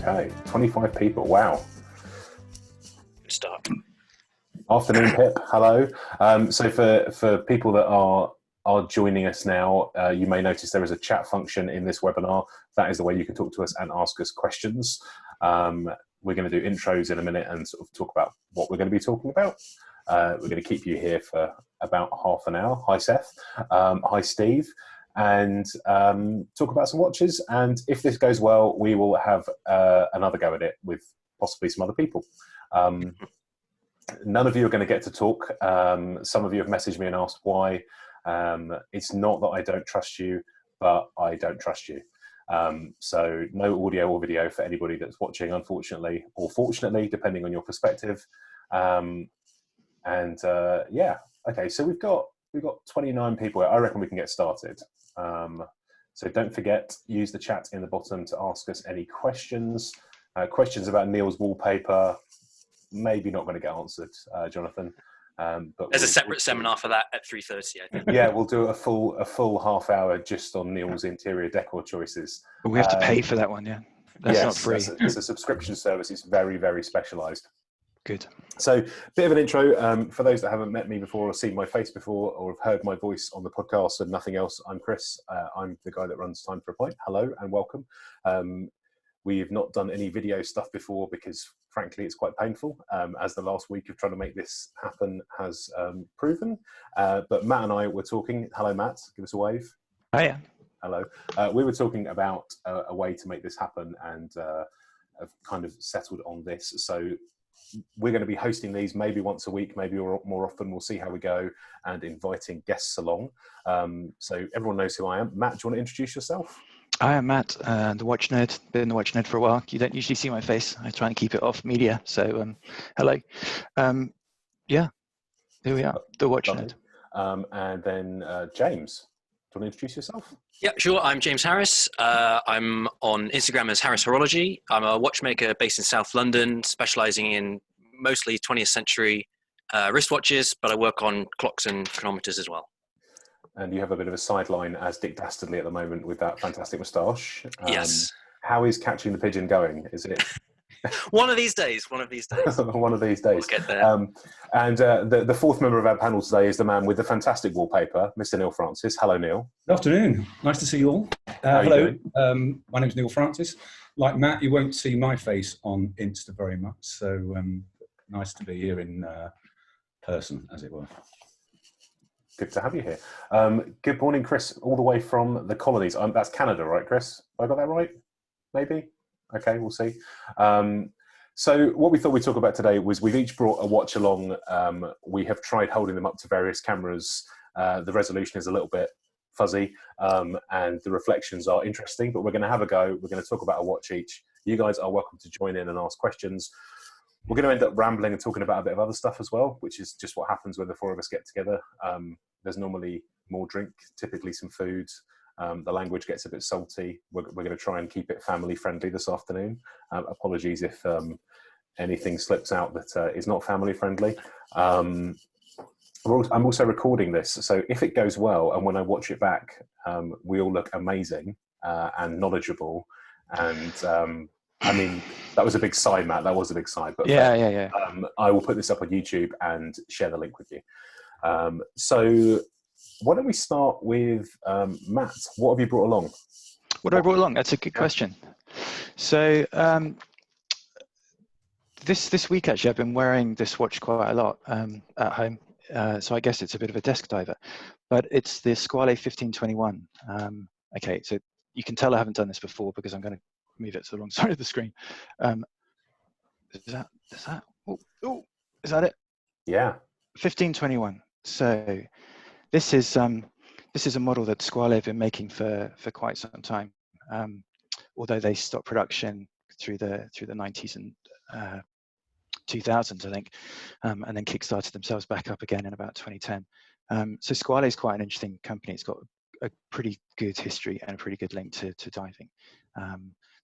Okay, 25 people. Wow. Good start. Afternoon, Pip. Hello. So for people that are joining us now, you may notice there is a chat function in this webinar. That is the way you can talk to us and ask us questions. We're going to do intros in a minute and sort of talk about what we're going to be talking about. We're going to keep you here for about half an hour. Hi, Seth. Hi, Steve. And talk about some watches. And if this goes well, we will have another go at it with possibly some other people. None of you are going to get to talk. Some of you have messaged me and asked why. It's not that I don't trust you, but I don't trust you. So no audio or video for anybody that's watching, unfortunately, or fortunately, depending on your perspective. Yeah, okay, so we've got 29 people. I reckon we can get started. So don't forget, use the chat in the bottom to ask us any questions. Questions about Neil's wallpaper, maybe not going to get answered, Jonathan. But there's a separate seminar for that at 3:30, I think. Yeah, we'll do a full half hour just on Neil's interior decor choices. But we have to pay for that one, yeah. That's not free. It's a subscription service. It's very, very specialised. Good. So, bit of an intro for those that haven't met me before or seen my face before or have heard my voice on the podcast and nothing else. I'm Chris. I'm the guy that runs Time for a Pint. Hello and welcome. We've not done any video stuff before because, frankly, it's quite painful, as the last week of trying to make this happen has proven. But Matt and I were talking. Hello, Matt. Give us a wave. Hiya. Hello. We were talking about a way to make this happen and have kind of settled on this. So we're going to be hosting these maybe once a week, maybe more often. We'll see how we go, and inviting guests along. So everyone knows who I am. Matt, do you want to introduce yourself? I am Matt, the Watchnerd. Been the Watchnerd for a while. You don't usually see my face. I try and keep it off media. So hello. Yeah, here we are, the Watchnerd. And then James, do you want to introduce yourself? Yeah, sure. I'm James Harris. I'm on Instagram as Harris Horology. I'm a watchmaker based in South London, specialising in mostly 20th century wristwatches, but I work on clocks and chronometers as well. And you have a bit of a sideline as Dick Dastardly at the moment with that fantastic moustache. Yes. How is Catching the Pigeon going? Is it? One of these days. One of these days. One of these days. We'll get there. And the fourth member of our panel today is the man with the fantastic wallpaper, Mr. Neil Francis. Hello, Neil. Good afternoon. Nice to see you all. Hello. My name's Neil Francis. Like Matt, you won't see my face on Insta very much, so nice to be here in person, as it were. Good to have you here. Good morning, Chris, all the way from the colonies. That's Canada, right, Chris? Have I got that right? Maybe? Okay, we'll see. So what we thought we'd talk about today was we've each brought a watch along. We have tried holding them up to various cameras. The resolution is a little bit fuzzy and the reflections are interesting, but we're going to have a go. We're going to talk about a watch each. You guys are welcome to join in and ask questions. We're going to end up rambling and talking about a bit of other stuff as well, which is just what happens when the four of us get together. There's normally more drink, typically some food. The language gets a bit salty. We're going to try and keep it family friendly this afternoon. Apologies if anything slips out that is not family friendly. I'm also recording this, so if it goes well and when I watch it back, we all look amazing and knowledgeable. And I mean, that was a big sigh, Matt. That was a big sigh. But Yeah. I will put this up on YouTube and share the link with you. So why don't we start with Matt? What have you brought along? What have I brought along? That's a good question. So this week, actually, I've been wearing this watch quite a lot at home. So I guess it's a bit of a desk diver. But it's the Squale 1521. Okay, so you can tell I haven't done this before because I'm going to move it to the wrong side of the screen. Is that it? Yeah. 1521. So this is a model that Squale have been making for quite some time. Although they stopped production through the 90s and 2000s, I think, and then kickstarted themselves back up again in about 2010. So Squale is quite an interesting company. It's got a pretty good history and a pretty good link to diving.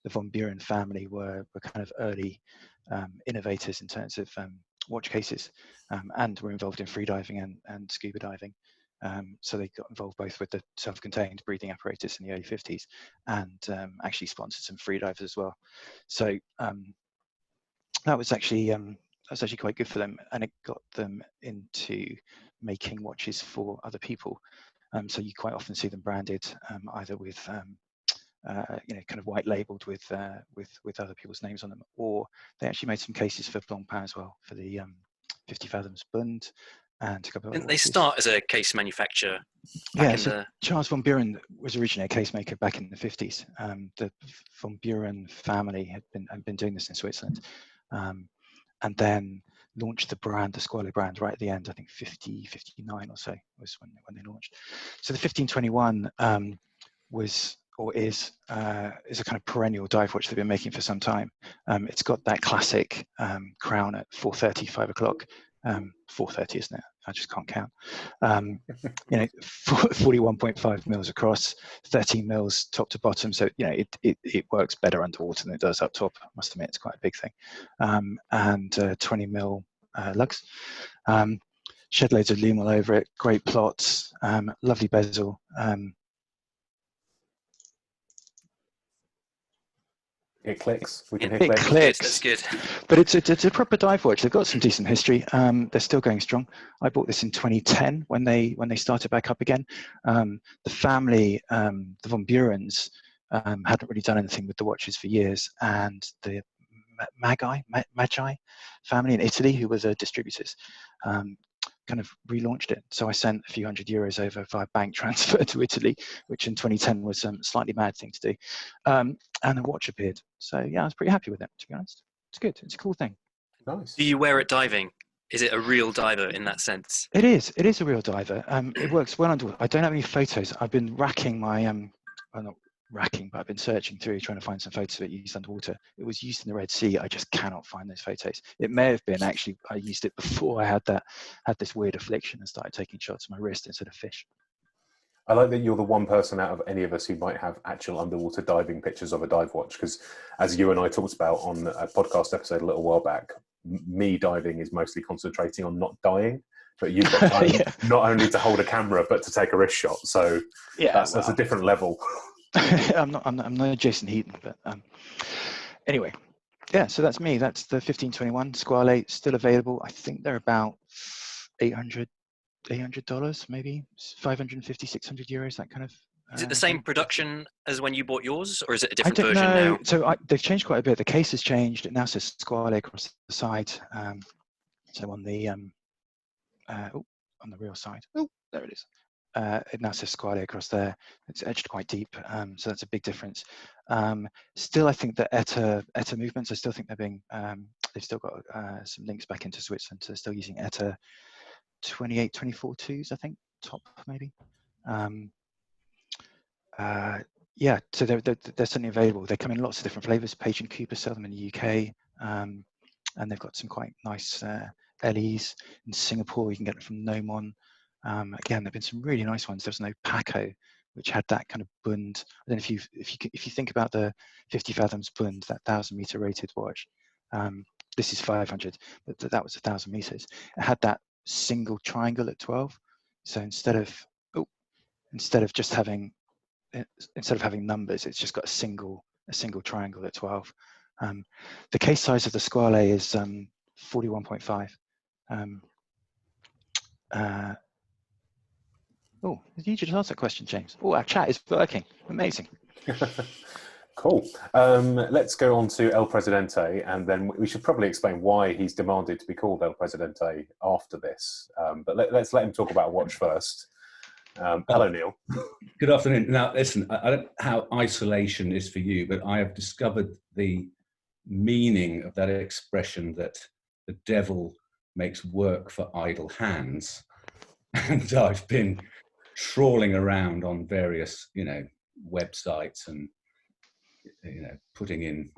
The von Buren family were kind of early innovators in terms of watch cases, and were involved in free diving and scuba diving. So they got involved both with the self-contained breathing apparatus in the early 50s and actually sponsored some freedivers as well. So that was actually quite good for them, and it got them into making watches for other people. So you quite often see them branded either with kind of white labeled with other people's names on them, or they actually made some cases for Blancpain as well, for the 50 Fathoms Bund and a couple of other Didn't they watches. start as a case manufacturer? Yeah, so Charles von Buren was originally a case maker back in the 50s. The von Buren family had been doing this in Switzerland, and then launched the brand, the Squale brand, right at the end. I think 59 or so was when they launched. So the 1521 was, or is a kind of perennial dive watch they've been making for some time. It's got that classic crown at 4:30, 5 o'clock. 4:30, isn't it? I just can't count. 41.5 mils across, 13 mils top to bottom. So it works better underwater than it does up top. I must admit, it's quite a big thing. And 20 mil lugs. Shed loads of lume all over it. Great plots. Lovely bezel. It clicks. We can hear it clicks. That's good. But it's a proper dive watch. They've got some decent history. They're still going strong. I bought this in 2010 when they started back up again. The family, the von Burens, hadn't really done anything with the watches for years, and the Magi family in Italy, who were the distributors, kind of relaunched it. So I sent a few €100 over via bank transfer to Italy, which in 2010 was a slightly mad thing to do. And the watch appeared. So yeah, I was pretty happy with it, to be honest. It's good. It's a cool thing. Nice. Do you wear it diving? Is it a real diver in that sense? It is. It is a real diver. It works well underwater. I don't have any photos. I've been racking my well, not racking, but I've been searching through trying to find some photos of it used underwater. It was used in the Red Sea. I just cannot find those photos. It may have been actually I used it before I had this weird affliction and started taking shots of my wrist instead of fish. I like that you're the one person out of any of us who might have actual underwater diving pictures of a dive watch, because as you and I talked about on a podcast episode a little while back, me diving is mostly concentrating on not dying, but you've got time not only to hold a camera but to take a wrist shot. So that's a different level. I'm not Jason Heaton, but anyway, yeah. So that's me. That's the 1521 Squale, still available. I think they're about $800, maybe 550, 600 euros. That kind of. Is it the same production as when you bought yours, or is it a different version now? So they've changed quite a bit. The case has changed. It now says Squale across the side. So on the real side. Oh, there it is. It now says Squale across there. It's etched quite deep, so that's a big difference. Still, I think the ETA movements, I still think they're being, they've still got some links back into Switzerland, so they're still using ETA 28, 24 twos, I think, top maybe. Yeah, so they're certainly available. They come in lots of different flavors. Page and Cooper sell them in the UK, and they've got some quite nice LEs. In Singapore, you can get them from Nomon. Again, there've been some really nice ones. There's no Paco, which had that kind of Bund. I don't know if you think about the 50 Fathoms Bund, that 1,000 meter rated watch. This is 500, but that was 1,000 meters. It had that single triangle at 12. So instead of just having numbers, it's just got a single triangle at 12. The case size of the Squale is 41.5. Oh, you just asked that question, James. Oh, our chat is working. Amazing. Cool. Let's go on to El Presidente, and then we should probably explain why he's demanded to be called El Presidente after this. But let's let him talk about a watch first. Hello, Neil. Good afternoon. Now, listen, I don't know how isolation is for you, but I have discovered the meaning of that expression that the devil makes work for idle hands. And I've been trawling around on various, websites and, putting in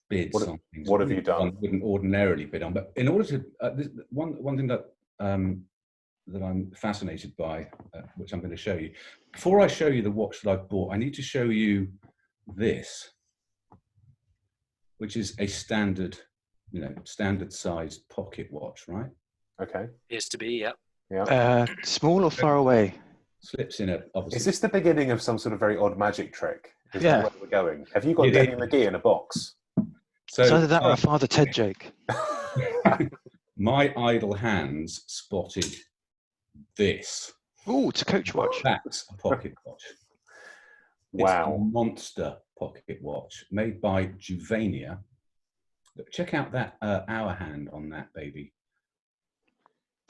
bids on things. What have you done? I wouldn't ordinarily bid on, but in order to, one thing that I'm fascinated by, which I'm going to show you. Before I show you the watch that I've bought, I need to show you this, which is a standard sized pocket watch, right? Okay. Appears to be, yeah. Yeah. Small or far away? Slips in a, obviously. Is this the beginning of some sort of very odd magic trick? Is Yeah. that where we're going? Have you got It Debbie is. McGee in a box? So, it's either that or a Father Ted joke. My idle hands spotted this. Oh, it's a coach watch. That's a pocket watch. Wow. It's a monster pocket watch made by Juvenia. Look, check out that hour hand on that baby.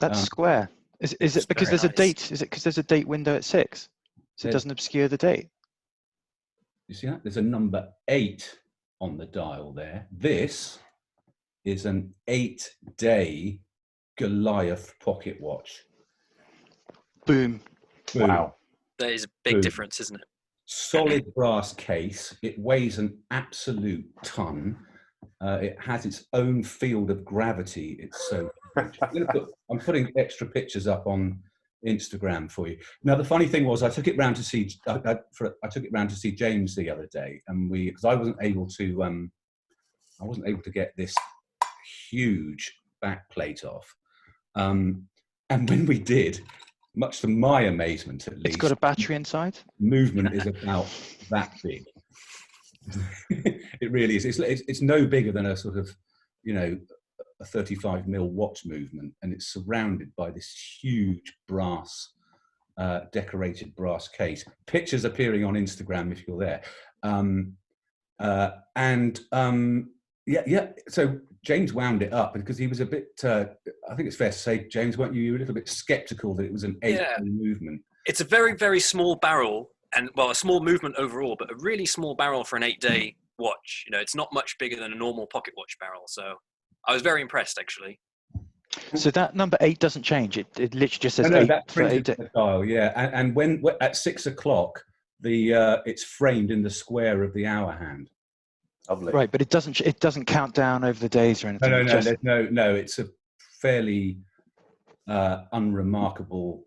That's square. Is it because very there's a nice. date? Is it because there's a date window at 6? So it doesn't obscure the date? You see that? There's a number 8 on the dial there. This is an 8-day Goliath pocket watch. Boom. Boom. Wow. That is a big Boom. difference, isn't it? Solid brass case. It weighs an absolute ton. It has its own field of gravity. It's so huge. I'm putting extra pictures up on Instagram for you. Now, the funny thing was, I took it round to see. I took it round to see James the other day, and because I wasn't able to get this huge back plate off. And when we did, much to my amazement at least, It's got a battery inside? movement is about that big. It really is. It's no bigger than a sort of, a 35mm watch movement, and it's surrounded by this huge brass, decorated brass case. Pictures appearing on Instagram if you're there. So James wound it up because he was a bit. I think it's fair to say, James, weren't you? You were a little bit sceptical that it was an 8-day movement. It's a very, very small barrel, and well, a small movement overall, but a really small barrel for an 8-day watch. It's not much bigger than a normal pocket watch barrel. So I was very impressed, actually. So that number 8 doesn't change. It literally just says No, 8 that for 8 printed days. the dial, yeah. And when at 6 o'clock, it's framed in the square of the hour hand. Lovely. Right, but it doesn't count down over the days or anything. No. It's a fairly unremarkable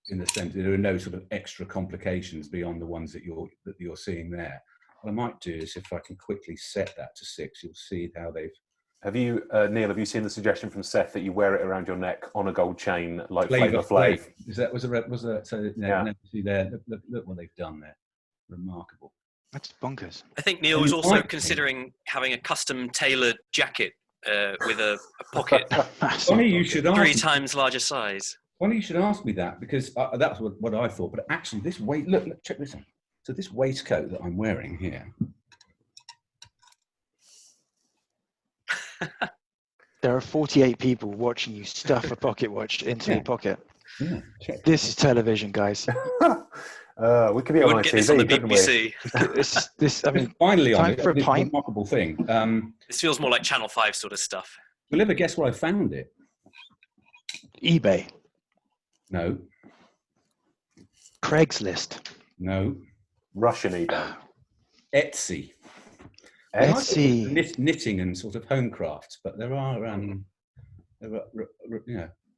in the sense that there are no sort of extra complications beyond the ones that you're seeing there. What I might do is, if I can quickly set that to 6, you'll see how they've. Have you, Neil? Have you seen the suggestion from Seth that you wear it around your neck on a gold chain like Flavor Flav? See there. Look what they've done there. Remarkable. That's bonkers. I think Neil was also considering having a custom tailored jacket with a pocket Funny you should ask 3 me. times larger size. Funny you should ask me that, because that's what I thought. But actually, this look, check this out. So this waistcoat that I'm wearing here. There are 48 people watching you stuff a pocket watch into your pocket. Yeah, check. This is television, guys. We could be You on wouldn't get this on the ITV, couldn't we? This. I mean, Finally on time it. for a It's pint. remarkable thing. This feels more like Channel 5 sort of stuff. Will you ever guess where I found it? eBay, No, Craigslist, no. Russian eBay. Etsy. Etsy. Knitting and sort of home crafts, but there are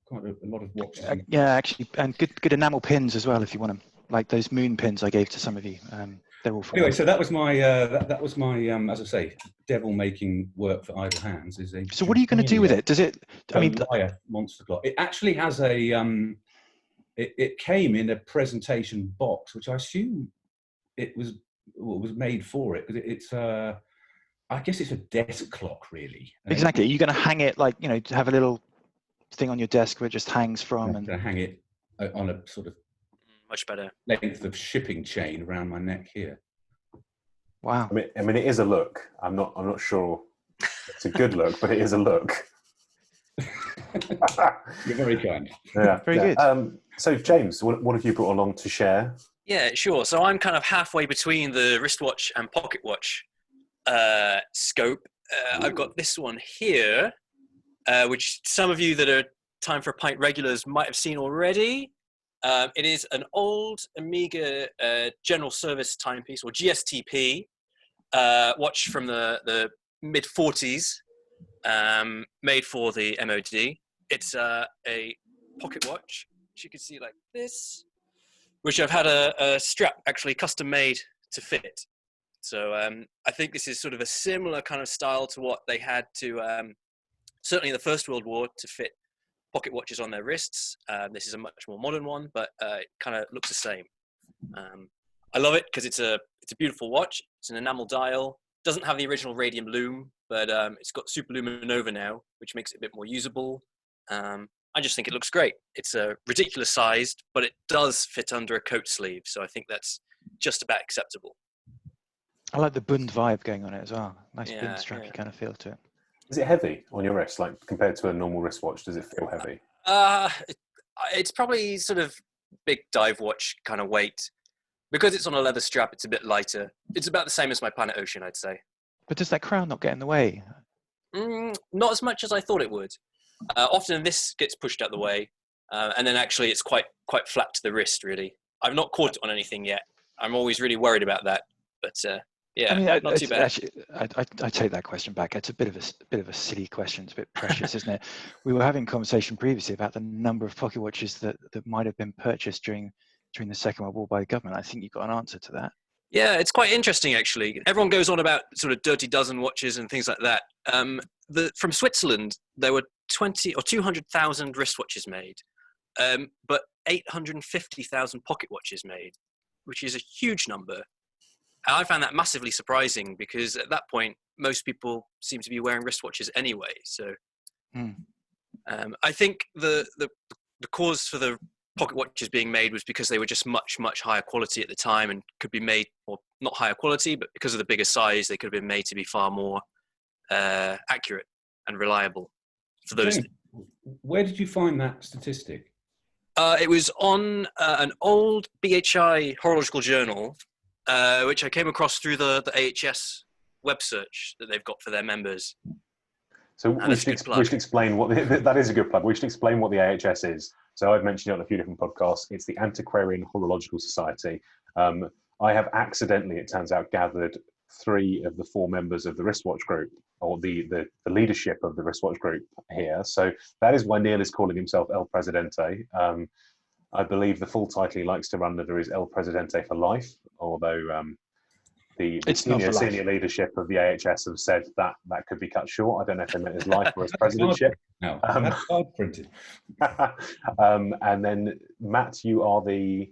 quite a lot of watches. Yeah, actually, and good enamel pins as well if you want them, like those moon pins I gave to some of you. They're all from Anyway, so that was my that was my as I say, devil making work for idle hands. So what are you going to do with it? Does it? I mean, monster clock. It actually has a it came in a presentation box, which I assume it was made for it, because it's I guess it's a desk clock, really. Exactly. Are you going to hang it like, to have a little thing on your desk where it just hangs from? I'm going to hang it on a sort of Much better. length of shipping chain around my neck here. Wow. I mean, it is a look. I'm not sure it's a good look, but it is a look. You're very kind. Yeah, Very good. So, James, what have you brought along to share? Yeah, sure. So I'm kind of halfway between the wristwatch and pocket watch scope. I've got this one here, which some of you that are Time for a Pint regulars might have seen already. It is an old Omega general service timepiece, or GSTP, watch from the mid-40s, made for the MOD. It's a pocket watch, which you can see like this, which I've had a strap actually custom made to fit. So I think this is sort of a similar kind of style to what they had to, certainly in the First World War, to fit pocket watches on their wrists. This is a much more modern one, but it kind of looks the same. I love it because it's a beautiful watch. It's an enamel dial. Doesn't have the original radium lume, but it's got super luminova now, which makes it a bit more usable. I just think it looks great. It's a ridiculous sized, but it does fit under a coat sleeve, so I think that's just about acceptable. I like the Bund vibe going on it as well. Nice Bund strappy kind of feel to it. Is it heavy on your wrist, like compared to a normal wristwatch? Does it feel heavy? It's probably sort of big dive watch kind of weight. Because it's on a leather strap, it's a bit lighter. It's about the same as my Planet Ocean, I'd say. But does that crown not get in the way? Not as much as I thought it would. Often this gets pushed out the way, and then actually it's quite flat to the wrist, really. I've not caught it on anything yet. I'm always really worried about that. But yeah, I mean, not too bad. Actually, I take that question back. It's a bit of a silly question. It's a bit precious, isn't it? We were having a conversation previously about the number of pocket watches that might have been purchased during the Second World War by the government. I think you've got an answer to that. Yeah, it's quite interesting, actually. Everyone goes on about sort of dirty dozen watches and things like that. From Switzerland, there were 20 or 200,000 wristwatches made, but 850,000 pocket watches made, which is a huge number. And I found that massively surprising because at that point, most people seem to be wearing wristwatches anyway. So I think the cause for the pocket watches being made was because they were just much higher quality at the time and could be made, or not higher quality, but because of the bigger size, they could have been made to be far more accurate and reliable for those. Where did you find that statistic? It was on an old BHI horological journal, which I came across through the AHS web search that they've got for their members. So we should explain what that is a good plug. We should explain what the AHS is. So I've mentioned it on a few different podcasts. It's the Antiquarian Horological Society. I have accidentally, it turns out, gathered 3 of the 4 members of the wristwatch group, or the leadership of the wristwatch group here. So that is why Neil is calling himself El Presidente. I believe the full title he likes to run under is El Presidente for life, although the senior leadership of the AHS have said that could be cut short. I don't know if they meant his life or his presidentship. No, that's hard printed. And then Matt, you are the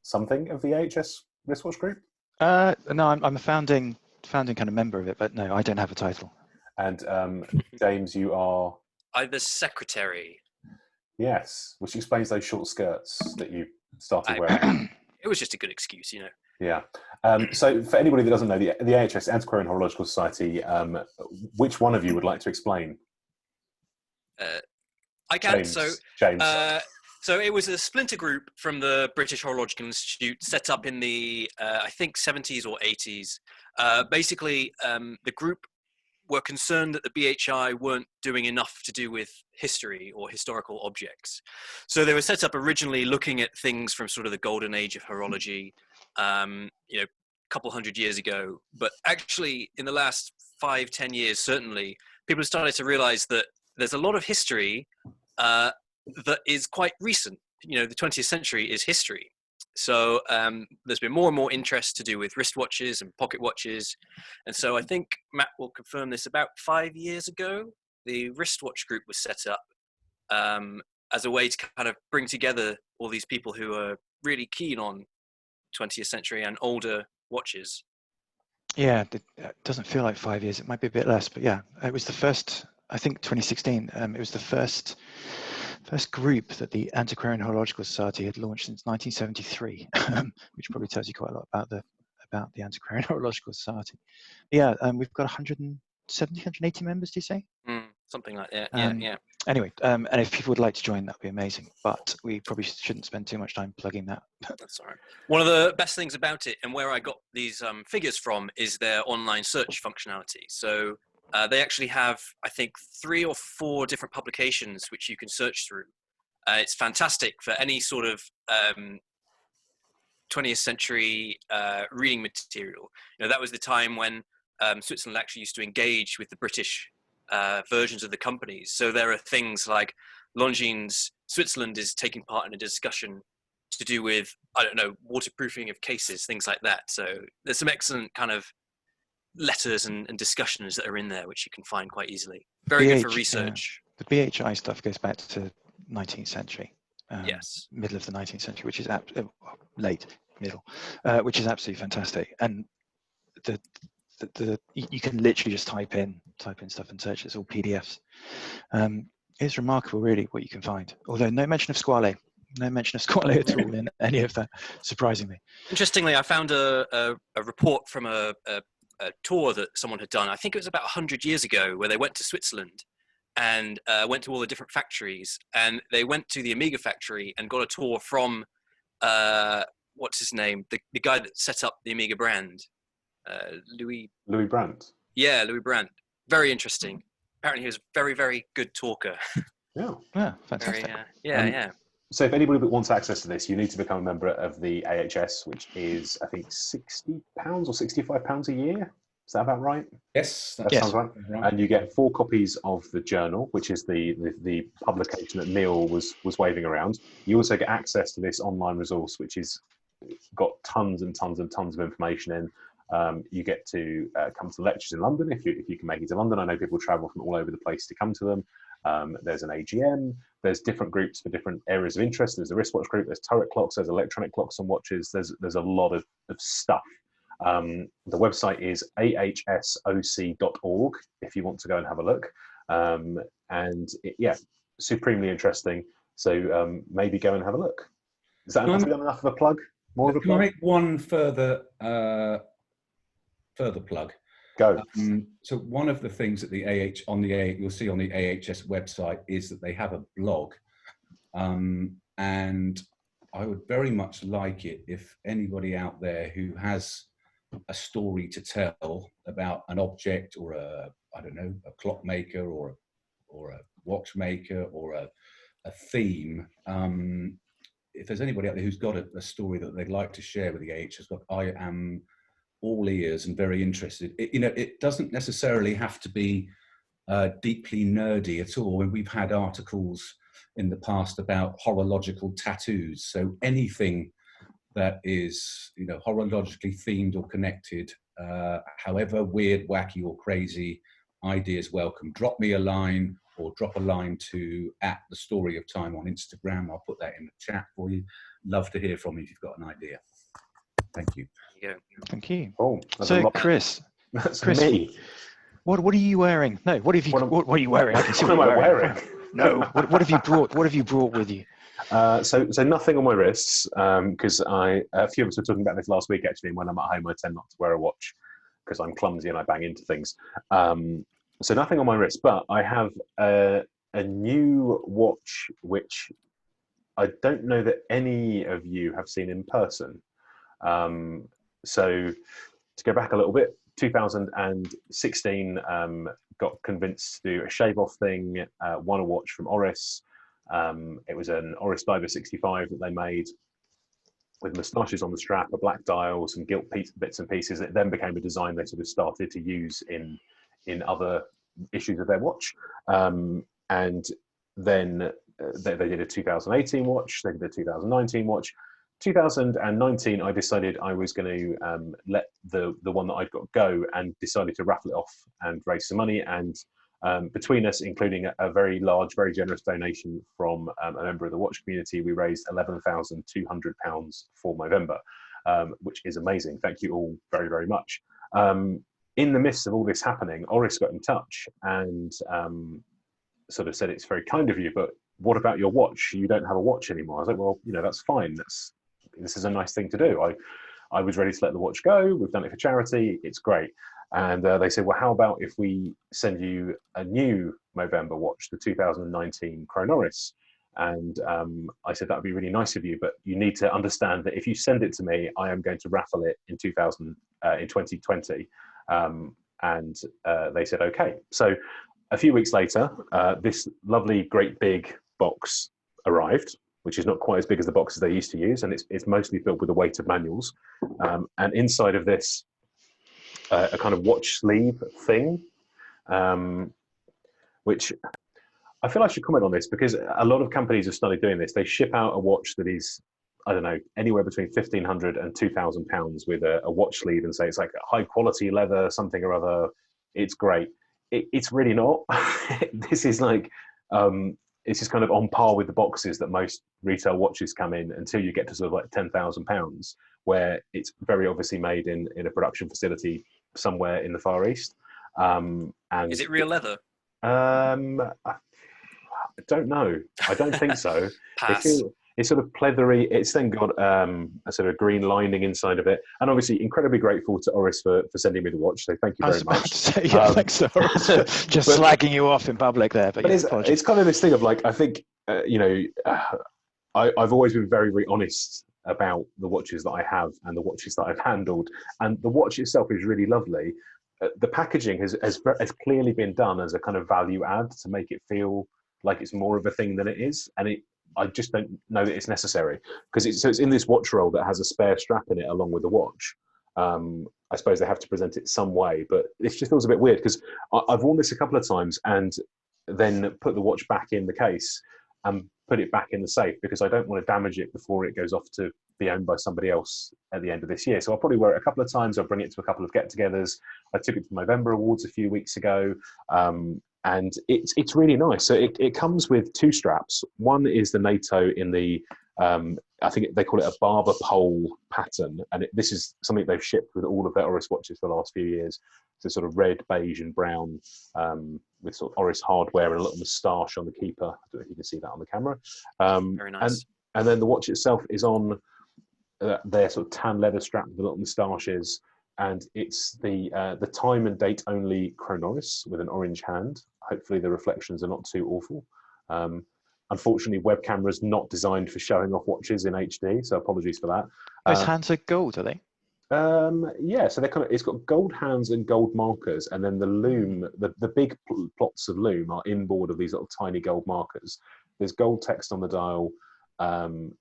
something of the AHS wristwatch group? No, I'm a founding kind of member of it, but no, I don't have a title. And James, you are? I'm the secretary. Yes, which explains those short skirts that you started wearing. It was just a good excuse, you know. Yeah. So for anybody that doesn't know, the AHS, Antiquarian Horological Society, which one of you would like to explain? I can. James. So it was a splinter group from the British Horological Institute set up in the, I think, 70s or 80s. Basically, the group were concerned that the BHI weren't doing enough to do with history or historical objects. So they were set up originally looking at things from sort of the golden age of horology, a couple hundred years ago. But actually, in the last 5-10 years, certainly, people have started to realize that there's a lot of history that is quite recent. The 20th century is history. So there's been more and more interest to do with wristwatches and pocket watches. And so I think Matt will confirm this. About 5 years ago, the wristwatch group was set up as a way to kind of bring together all these people who are really keen on 20th century and older watches. Yeah, it doesn't feel like 5 years. It might be a bit less, but yeah, it was the first, I think 2016, it was the first group that the Antiquarian Horological Society had launched since 1973, which probably tells you quite a lot about the Antiquarian Horological Society. Yeah, we've got 170, 180 members, do you say? Something like that, yeah. Anyway, and if people would like to join, that would be amazing. But we probably shouldn't spend too much time plugging that. That's all right. One of the best things about it, and where I got these figures from, is their online search functionality. So they actually have, I think, 3 or 4 different publications which you can search through. It's fantastic for any sort of 20th century reading material. That was the time when Switzerland actually used to engage with the British versions of the companies. So there are things like Longines Switzerland is taking part in a discussion to do with, I don't know, waterproofing of cases, things like that. So there's some excellent kind of letters and discussions that are in there, which you can find quite easily. Very good for research. The BHI stuff goes back to 19th century. Yes. Middle of the 19th century, which is late middle, which is absolutely fantastic. And you can literally just type in stuff and search. It's all PDFs. It's remarkable, really, what you can find. Although no mention of Squale, at all in any of that, surprisingly. Interestingly, I found a report from a tour that someone had done. I think it was about 100 years ago, where they went to Switzerland and went to all the different factories. And they went to the Omega factory and got a tour from what's his name, the guy that set up the Omega brand, Louis Brandt. Yeah, Louis Brandt. Very interesting. Apparently, he was a very, very good talker. Yeah. Yeah, fantastic. Yeah. So if anybody that wants access to this, you need to become a member of the AHS, which is, I think, £60 or £65 a year. Is that about right? Yes, That sounds right. And you get 4 copies of the journal, which is the publication that Neil was waving around. You also get access to this online resource, which is got tons and tons and tons of information in. You get to come to lectures in London if you can make it to London. I know people travel from all over the place to come to them. There's an AGM. There's different groups for different areas of interest. There's a wristwatch group. There's turret clocks. There's electronic clocks and watches. There's a lot of stuff. The website is ahsoc.org if you want to go and have a look. Supremely interesting. So maybe go and have a look. Is that enough of a plug? More of a plug? Can I make one further plug? Go. So one of the things that you'll see on the AHS website is that they have a blog, and I would very much like it if anybody out there who has a story to tell about an object or a clockmaker or a watchmaker or a theme. If there's anybody out there who's got a story that they'd like to share with the AHS, I am all ears and very interested. It doesn't necessarily have to be deeply nerdy at all. And we've had articles in the past about horological tattoos. So anything that is, horologically themed or connected, however weird, wacky or crazy, ideas welcome. Drop me a line or drop a line to @thestoryofTime on Instagram. I'll put that in the chat for you. Love to hear from you if you've got an idea. Thank you. Yeah. Thank you. Oh, so Chris, that's me. What are you wearing? No, what are you wearing? I can see what am I wearing? No, what have you brought? What have you brought with you? So nothing on my wrists, because a few of us were talking about this last week actually. And when I'm at home, I tend not to wear a watch because I'm clumsy and I bang into things. So nothing on my wrist, but I have a new watch which I don't know that any of you have seen in person. So to go back a little bit, 2016, got convinced to do a shave-off thing, won a watch from Oris. It was an Oris Diver 65 that they made with moustaches on the strap, a black dial, some gilt bits and pieces. It then became a design they sort of started to use in other issues of their watch. And then they did a 2018 watch, they did a 2019 watch. 2019, I decided I was going to let the one that I'd got go, and decided to raffle it off and raise some money. And between us, including a very large, very generous donation from a member of the watch community, we raised £11,200 for Movember, which is amazing. Thank you all very, very much. In the midst of all this happening, Oris got in touch and sort of said, "It's very kind of you, but what about your watch? You don't have a watch anymore." I was like, "Well, that's fine. This is a nice thing to do. I was ready to let the watch go. We've done it for charity. It's great." And they said, "Well, how about if we send you a new Movember watch, the 2019 Chronoris?" And I said, "That would be really nice of you, but you need to understand that if you send it to me, I am going to raffle it in 2020. And they said, "Okay." So a few weeks later, this lovely, great big box arrived, which is not quite as big as the boxes they used to use, and it's mostly filled with the weight of manuals. And inside of this, a kind of watch sleeve thing, which I feel I should comment on this, because a lot of companies have started doing this. They ship out a watch that is, I don't know, anywhere between £1,500 and £2,000 with a watch sleeve, and say it's like high quality leather, something or other. It's great. It's really not. This is like it's just kind of on par with the boxes that most retail watches come in until you get to sort of like £10,000, where it's very obviously made in a production facility somewhere in the Far East. And is it real leather? I don't know. I don't think so. Pass. It's sort of pleathery. It's then got a sort of green lining inside of it. And obviously incredibly grateful to Oris for sending me the watch. So thank you very much. I was about to say, yeah, thanks to Oris for just slagging you off in public there. But it's kind of this thing of like, I think, I've always been very, very honest about the watches that I have and the watches that I've handled. And the watch itself is really lovely. The packaging has clearly been done as a kind of value add to make it feel like it's more of a thing than it is. And I just don't know that it's necessary, because it's in this watch roll that has a spare strap in it along with the watch. I suppose they have to present it some way, but it just feels a bit weird, because I've worn this a couple of times and then put the watch back in the case and put it back in the safe, because I don't want to damage it before it goes off to be owned by somebody else at the end of this year. So I'll probably wear it a couple of times. I'll bring it to a couple of get-togethers. I took it to November Awards a few weeks ago. And it's really nice. So it comes with two straps. One is the NATO in the, I think they call it a barber pole pattern. And this is something they've shipped with all of their Oris watches for the last few years. So sort of red, beige and brown with sort of Oris hardware and a little moustache on the keeper. I don't know if you can see that on the camera. Very nice. And then the watch itself is on their sort of tan leather strap with the little moustaches. And it's the time and date only Chronoris with an orange hand. Hopefully the reflections are not too awful. Unfortunately, web camera's not designed for showing off watches in HD, so apologies for that. Those hands are gold, are they? Yeah, so they're it's got gold hands and gold markers, and then the loom, the big plots of loom are inboard of these little tiny gold markers. There's gold text on the dial.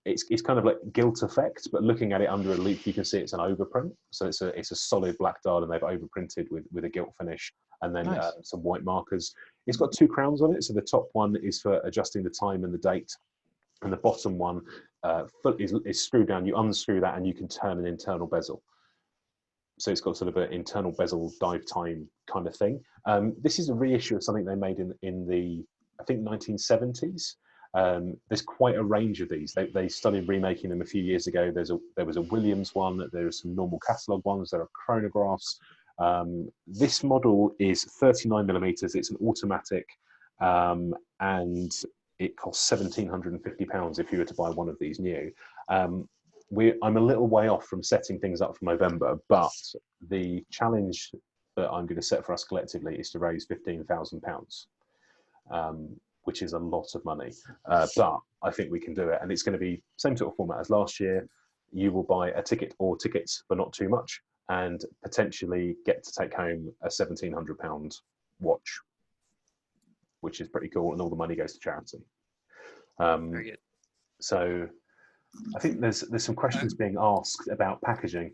It's kind of like gilt effect, but looking at it under a loupe, you can see it's an overprint. So it's a solid black dial, and they've overprinted with a gilt finish, and then Nice. some white markers. It's got two crowns on it. So the top one is for adjusting the time and the date, and the bottom one is screwed down. You unscrew that, and you can turn an internal bezel. So it's got sort of an internal bezel dive time kind of thing. This is a reissue of something they made in the, I think, 1970s. There's quite a range of these. They started remaking them a few years ago. There was a Williams one. There's some normal catalogue ones. There are chronographs. This model is 39 millimeters. It's an automatic, and it costs £1,750 if you were to buy one of these new. I'm a little way off from setting things up for November, but the challenge that I'm going to set for us collectively is to raise £15,000. Which is a lot of money, but I think we can do it. And it's going to be same sort of format as last year. You will buy a ticket or tickets for not too much, and potentially get to take home a £1,700 watch, which is pretty cool. And all the money goes to charity. Very good. So I think there's some questions being asked about packaging.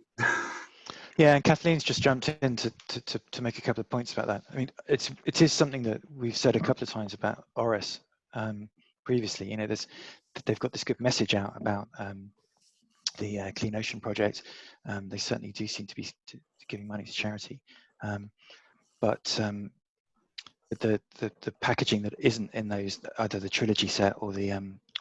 Yeah, and Kathleen's just jumped in to make a couple of points about that. I mean, it is something that we've said a couple of times about Oris previously. You know, they've got this good message out about the Clean Ocean project. They certainly do seem to be giving money to charity, but the packaging that isn't in those, either the trilogy set or the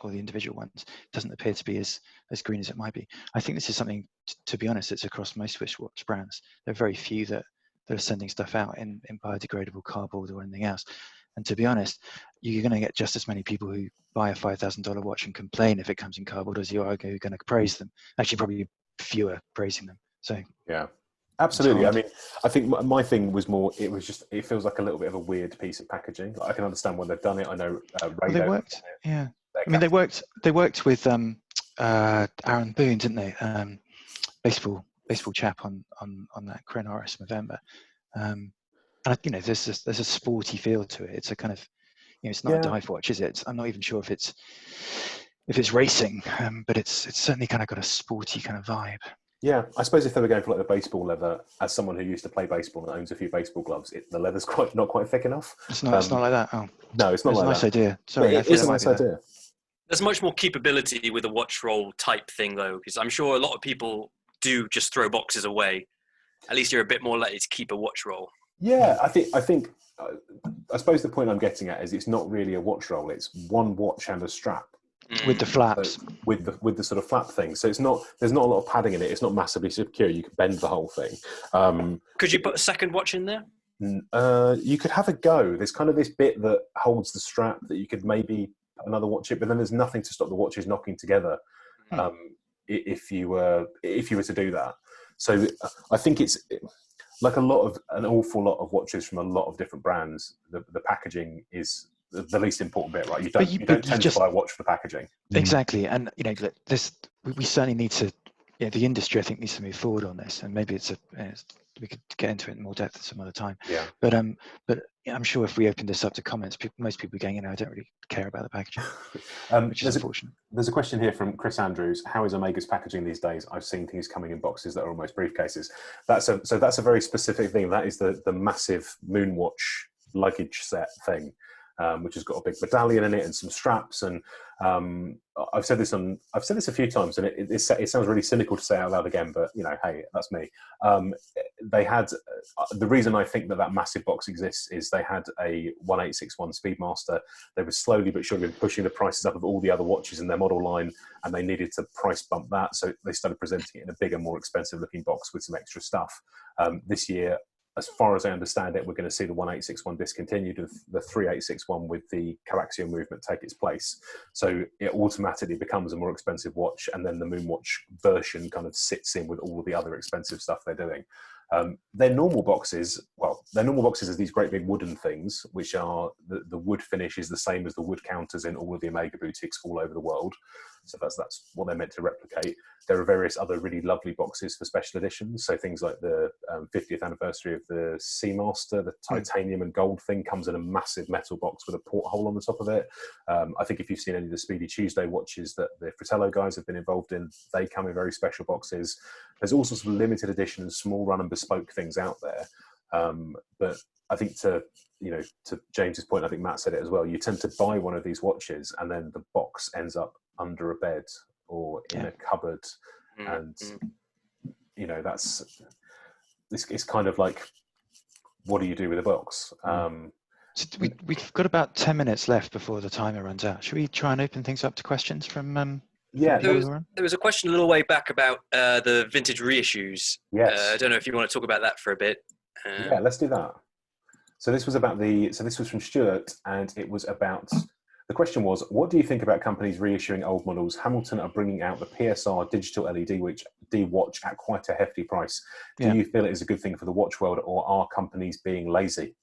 individual ones, doesn't appear to be as green as it might be. I think this is something, to be honest, it's across most wristwatch brands. There are very few that are sending stuff out in biodegradable cardboard or anything else. And to be honest, you're going to get just as many people who buy a $5,000 watch and complain if it comes in cardboard as you are who are going to praise them. Actually, probably fewer praising them. So yeah. Absolutely. I mean, I think my thing was more, it feels like a little bit of a weird piece of packaging. I can understand when they've done it. I know they worked. Yeah. I mean, they worked with Aaron Boone, didn't they? Baseball chap on that Chronoris November. And you know, there's a sporty feel to it. It's a kind of, you know, it's not a dive watch, is it? I'm not even sure if it's racing, but it's certainly kind of got a sporty kind of vibe. Yeah, I suppose if they were going for like the baseball leather, as someone who used to play baseball and owns a few baseball gloves, the leather's not quite thick enough. It's not like that. Oh, no, it's not like that. It's a nice idea. Sorry, it is a nice idea. There's much more keepability with a watch roll type thing, though, because I'm sure a lot of people do just throw boxes away. At least you're a bit more likely to keep a watch roll. Yeah, I think I suppose the point I'm getting at is it's not really a watch roll. It's one watch and a strap with the flaps, so with the sort of flap thing. So it's not, there's not a lot of padding in it. It's not massively secure. You can bend the whole thing. Could you put a second watch in there? You could have a go. There's kind of this bit that holds the strap that you could maybe put another watch in, but then there's nothing to stop the watches knocking together. If you were to do that. So I think it's like an awful lot of watches from a lot of different brands. The packaging is the least important bit, right? You don't tend to buy a watch for the packaging. Exactly, and we certainly need to. Yeah, the industry I think needs to move forward on this, and maybe we could get into it in more depth some other time. Yeah. But I'm sure if we open this up to comments, most people are going, I don't really care about the packaging, which is unfortunate. There's a question here from Chris Andrews. How is Omega's packaging these days? I've seen things coming in boxes that are almost briefcases. That's a very specific thing. That is the massive Moonwatch luggage set thing, which has got a big medallion in it and some straps. And I've said this a few times, and it sounds really cynical to say out loud again, but hey, that's me. They had the reason I think that massive box exists is they had a 1861 Speedmaster. They were slowly but surely pushing the prices up of all the other watches in their model line, and they needed to price bump that, so they started presenting it in a bigger, more expensive looking box with some extra stuff. This year, as far as I understand it, we're going to see the 1861 discontinued, with the 3861 with the coaxial movement take its place. So it automatically becomes a more expensive watch, and then the Moonwatch version kind of sits in with all of the other expensive stuff they're doing. Their normal boxes are these great big wooden things, which are the wood finish is the same as the wood counters in all of the Omega boutiques all over the world. So that's what they're meant to replicate. There are various other really lovely boxes for special editions. So things like the 50th anniversary of the Seamaster, the titanium and gold thing comes in a massive metal box with a porthole on the top of it. I think if you've seen any of the Speedy Tuesday watches that the Fratello guys have been involved in, they come in very special boxes. There's all sorts of limited edition and small run and bespoke things out there. But I think to James's point, I think Matt said it as well, you tend to buy one of these watches and then the box ends up under a bed or in a cupboard, and it's kind of like, what do you do with a box? So we've got about 10 minutes left before the timer runs out. Should we try and open things up to questions from yeah, there was a question a little way back about the vintage reissues. Yes. I don't know if you want to talk about that for a bit. Yeah, let's do that. So this was from Stuart, and it was about, the question was, what do you think about companies reissuing old models? Hamilton are bringing out the PSR digital LED watch at quite a hefty price. Do you feel it is a good thing for the watch world, or are companies being lazy?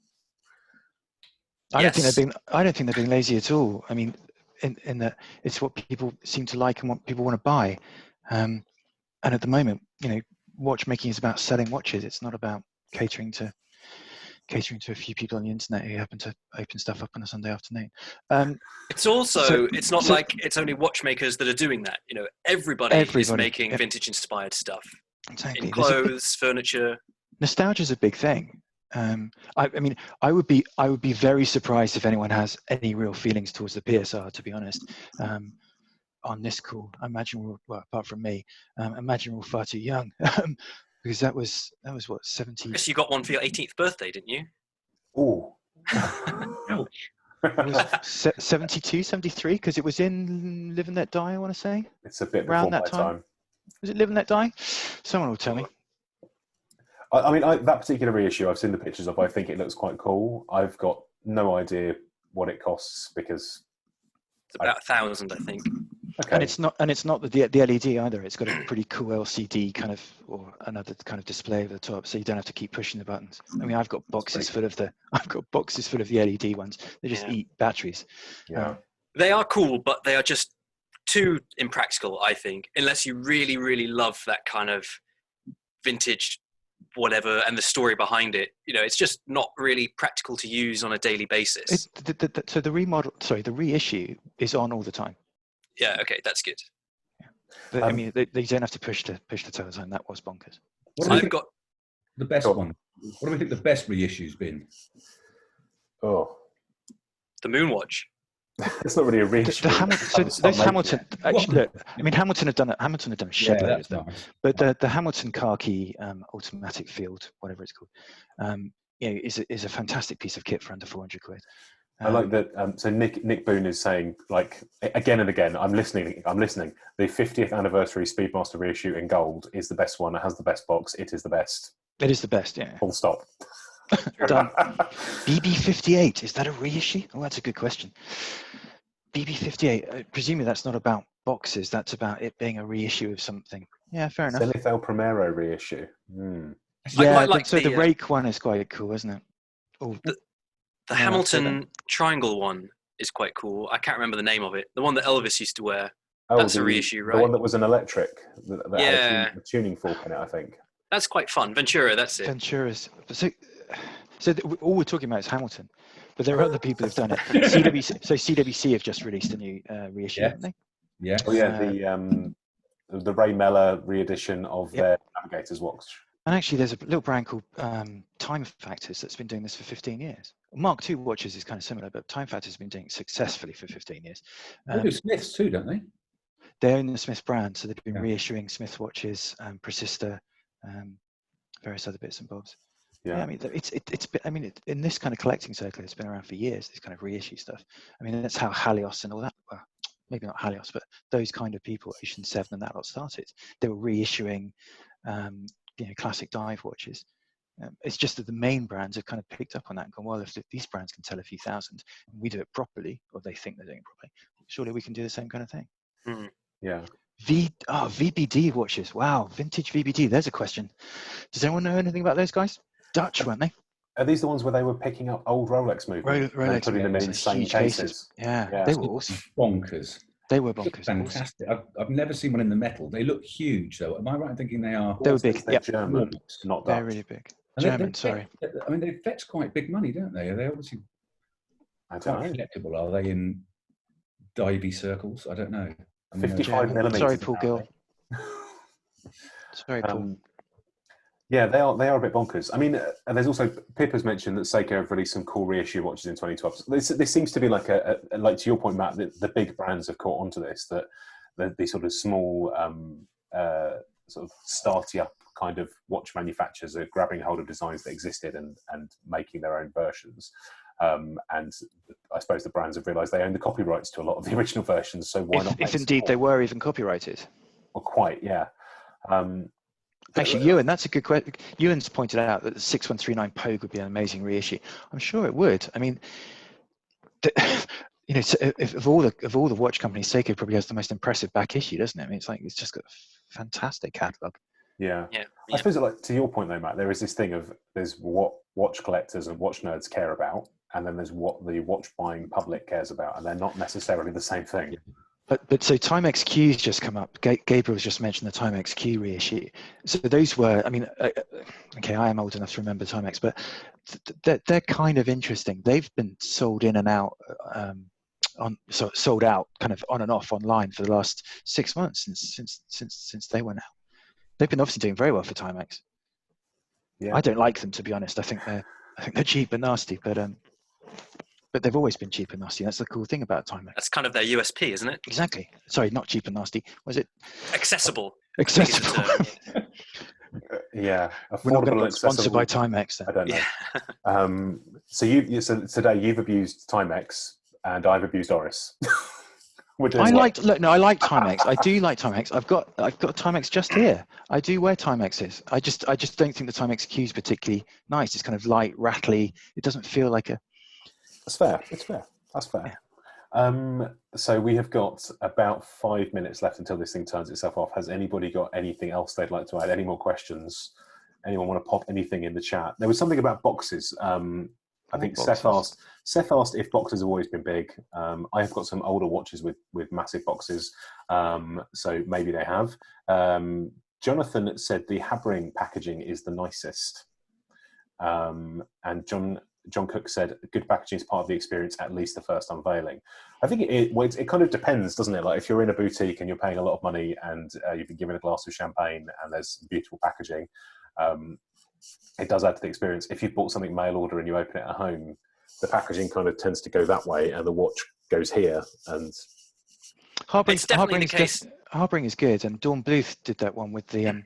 I don't think they're being lazy at all. I mean, in that it's what people seem to like and what people want to buy. And at the moment, watchmaking is about selling watches. It's not about catering to a few people on the internet who happen to open stuff up on a Sunday afternoon. It's also, it's not like it's only watchmakers that are doing that. Everybody is making vintage inspired stuff. Exactly. In clothes, furniture. Nostalgia is a big thing. I would be very surprised if anyone has any real feelings towards the PSR, to be honest. On this call, I imagine apart from me, imagine we're all far too young. Because that was what, 70? I guess you got one for your 18th birthday, didn't you? Oh. It was 72, 73, because it was in Live and Let Die, I want to say. It's a bit around before that my time. Was it Live and Let Die? Someone will tell me. I mean, that particular reissue, I've seen the pictures of. I think it looks quite cool. I've got no idea what it costs because it's about 1,000, I think. Okay. And it's not the LED either. It's got a pretty cool LCD kind of, or another kind of display over the top, so you don't have to keep pushing the buttons. I mean, I've got boxes full of the LED ones. They just eat batteries. Yeah. They are cool, but they are just too impractical, I think, unless you really, really love that kind of vintage whatever and the story behind it. It's just not really practical to use on a daily basis. So the reissue is on all the time. Yeah, okay, that's good. Yeah. But, I mean, they don't have to push the telephone. That was bonkers. I've got the best one. What do we think the best reissue's been? Oh, the Moonwatch. It's not really a reissue. Hamilton. Actually, look. I mean, Hamilton have done a shed load of them. Nice. But the Hamilton car key automatic field, whatever it's called, is a fantastic piece of kit for under 400 quid. I like that. So Nick Boone is saying, like, again and again, I'm listening. The 50th anniversary Speedmaster reissue in gold is the best one. It has the best box. It is the best. It is the best, yeah. Full stop. Done. BB58, is that a reissue? Oh, that's a good question. BB58, presumably that's not about boxes. That's about it being a reissue of something. Yeah, fair enough. Zenith El Primero reissue. Yeah, like so the rake one is quite cool, isn't it? Oh, the Hamilton triangle one is quite cool. I can't remember the name of it. The one that Elvis used to wear. That's a reissue, right? The one that was an electric. That Yeah. had a tuning fork in it, I think. That's quite fun. Ventura, that's it. Ventura's. So all we're talking about is Hamilton, but there are other people who've done it. CWC have just released a new reissue, haven't they? Yeah. Oh yeah, the Ray Mellor re-edition of their Navigator's watch. And actually, there's a little brand called Time Factors that's been doing this for 15 years. Mark II watches is kind of similar, but Time Factors has been doing it successfully for 15 years. They do Smiths too, don't they? They own the Smith brand, so they've been reissuing Smith watches, Persista, various other bits and bobs. Yeah, I mean, in this kind of collecting circle, it's been around for years, this kind of reissue stuff. I mean, that's how Halios and all that, well, maybe not Halios, but those kind of people, Ocean 7 and that lot started. They were reissuing, classic dive watches. It's just that the main brands have kind of picked up on that and gone, well, if these brands can sell a few thousand, and we do it properly, or they think they're doing it properly, surely we can do the same kind of thing. Mm. Yeah. VBD watches. Wow, vintage VBD. There's a question. Does anyone know anything about those guys? Dutch, weren't they? Are these the ones where they were picking up old Rolex movements and putting them in insane cases? Yeah, they were awesome. Bonkers. They were bonkers. Fantastic. I've never seen one in the metal. They look huge, though. Am I right in thinking they are? They were big. They're German, not Dutch. They're really big. German, sorry. I mean, they fetch quite big money, don't they? Are they obviously quite collectible? Are they in divey circles? I don't know. 55 millimeters. Sorry, Paul Gill. Sorry, Paul. Yeah, they are a bit bonkers. I mean, there's also Pippa's mentioned that Seiko have released some cool reissue watches in 2012. So this seems to be like like to your point, Matt, the big brands have caught onto this. That the sort of small, sort of starty up kind of watch manufacturers are grabbing hold of designs that existed and making their own versions. And I suppose the brands have realised they own the copyrights to a lot of the original versions. So why not? If indeed they were even copyrighted. Well, quite, yeah. Actually, Ewan, that's a good question. Ewan's pointed out that the 6139 Pogue would be an amazing reissue. I'm sure it would. I mean, of all the watch companies, Seiko probably has the most impressive back issue, doesn't it? I mean, it's just got a fantastic catalogue. Yeah. I suppose, like to your point though, Matt, there is this thing of there's what watch collectors and watch nerds care about, and then there's what the watch buying public cares about, and they're not necessarily the same thing. But so Timex Q's just come up. Gabriel's just mentioned the Timex Q reissue. So those were, I mean, okay, I am old enough to remember Timex, but they're kind of interesting. They've been sold in and out, sold out kind of on and off online for the last 6 months since they went out. They've been obviously doing very well for Timex. Yeah. I don't like them, to be honest. I think they're cheap and nasty, but they've always been cheap and nasty. That's the cool thing about Timex. That's kind of their USP, isn't it? Exactly. Sorry, not cheap and nasty. Was it? Accessible. Accessible. Yeah. We're not going to get sponsored by Timex then. I don't know. Yeah. So today you've abused Timex and I've abused Oris. I like Timex. I do like Timex. I've got Timex just here. I do wear Timexes. I just don't think the Timex Q is particularly nice. It's kind of light, rattly. It doesn't feel like a. That's fair. It's fair. That's fair. Yeah. So we have got about 5 minutes left until this thing turns itself off. Has anybody got anything else they'd like to add? Any more questions? Anyone want to pop anything in the chat? There was something about boxes. I think Seth asked if boxes have always been big. I have got some older watches with massive boxes, so maybe they have. Jonathan said the Habring packaging is the nicest, and John Cook said good packaging is part of the experience, at least the first unveiling. I think it kind of depends, doesn't it? Like if you're in a boutique and you're paying a lot of money and you've been given a glass of champagne and there's beautiful packaging, it does add to the experience. If you've bought something mail order and you open it at home, the packaging kind of tends to go that way and the watch goes here. And Habring is good, and Dawn Bluth did that one with the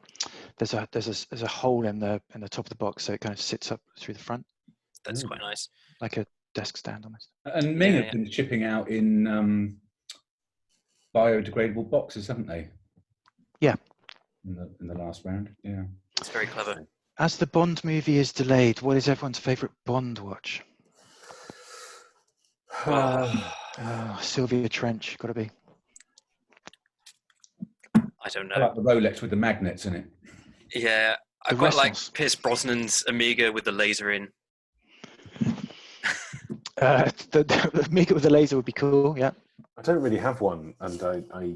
there's a hole in the top of the box, so it kind of sits up through the front. That's quite nice. Like a desk stand almost. And Ming have been shipping out in biodegradable boxes, haven't they? Yeah. In the last round, yeah. It's very clever. As the Bond movie is delayed, what is everyone's favourite Bond watch? Sylvia Trench, got to be. I don't know. I like the Rolex with the magnets in it. Yeah, I The quite like Restons. Pierce Brosnan's Omega with the laser in. The Omega with the laser would be cool, yeah. I don't really have one, and I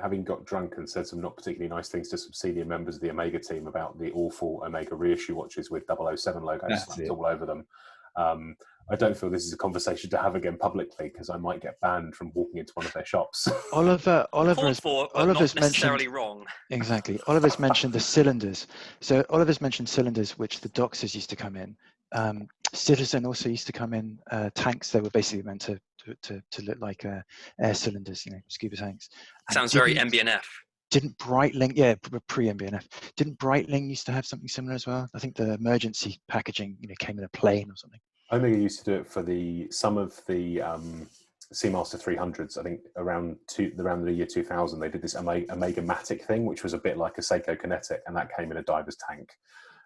having got drunk and said some not particularly nice things to some senior members of the Omega team about the awful Omega reissue watches with 007 logos slapped all over them. I don't feel this is a conversation to have again publicly because I might get banned from walking into one of their shops. Oliver's not necessarily wrong. Exactly. Oliver's mentioned the cylinders. So Oliver's mentioned cylinders, which the Doxers used to come in. Citizen also used to come in tanks. They were basically meant to look like air cylinders, scuba tanks. And Sounds very MBNF. Didn't Breitling, yeah, pre-MBNF, didn't Breitling used to have something similar as well? I think the emergency packaging, came in a plane or something. Omega used to do it for some of the Seamaster 300s. I think around the year 2000, they did this Omega Matic thing, which was a bit like a Seiko Kinetic, and that came in a diver's tank.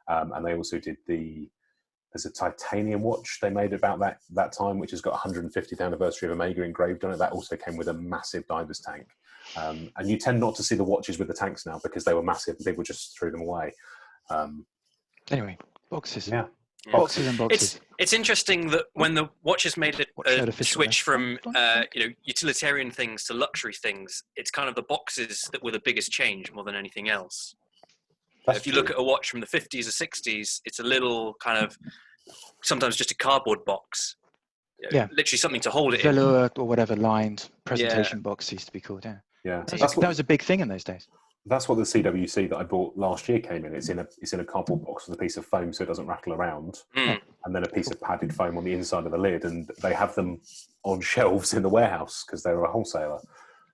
And they also did there's a titanium watch they made about that time, which has got 150th anniversary of Omega engraved on it. That also came with a massive diver's tank. And you tend not to see the watches with the tanks now because they were massive and people just threw them away. Anyway, boxes. Yeah. Boxes and boxes. It's interesting that when the watches made a switch from utilitarian things to luxury things, it's kind of the boxes that were the biggest change more than anything else. If you look at a watch from the 50s or 60s, it's a little kind of sometimes just a cardboard box. Yeah, literally something to hold it velour or whatever lined presentation box used to be called. Yeah. That was a big thing in those days. That's what the CWC that I bought last year came in. It's in a cardboard box with a piece of foam so it doesn't rattle around, and then a piece of padded foam on the inside of the lid. And they have them on shelves in the warehouse because they're a wholesaler.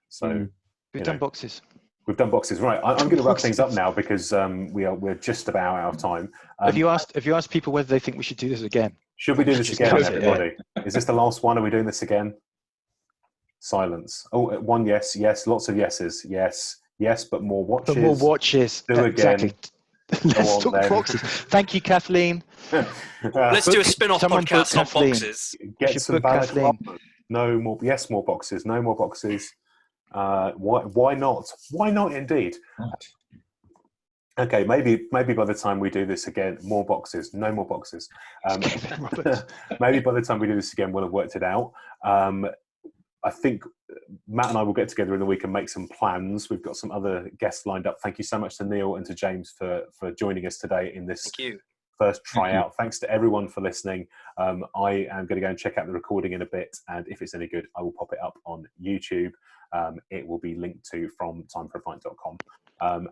So we've done boxes. We've done boxes, right? I'm going to wrap things up now because we're just about out of time. Have you asked people whether they think we should do this again? Should we do this again, everybody? Is this the last one? Are we doing this again? Silence. Oh, one yes, lots of yeses, yes, but more watches. But more watches. Exactly. Let's talk boxes. Thank you, Kathleen. Let's do a spin-off podcast on boxes. Get some balance. No more. Yes, more boxes. No more boxes. Why not? Why not indeed? Okay, maybe by the time we do this again, more boxes, no more boxes. Maybe by the time we do this again, we'll have worked it out. I think Matt and I will get together in the week and make some plans. We've got some other guests lined up. Thank you so much to Neil and to James for joining us today in this first tryout. Thanks to everyone for listening. I am going to go and check out the recording in a bit, and if it's any good, I will pop it up on YouTube. It will be linked to from timeforapint.com.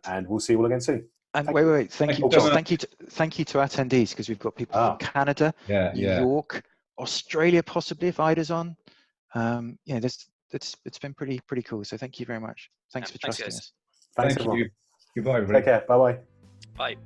And we'll see you all again soon. And wait. Thank you to attendees, because we've got people from Canada, New York, Australia, possibly if Ida's on. It's been pretty cool. So thank you very much. Thanks for trusting us. Thanks Thank you. Goodbye, everybody. Take care. Bye-bye. Bye.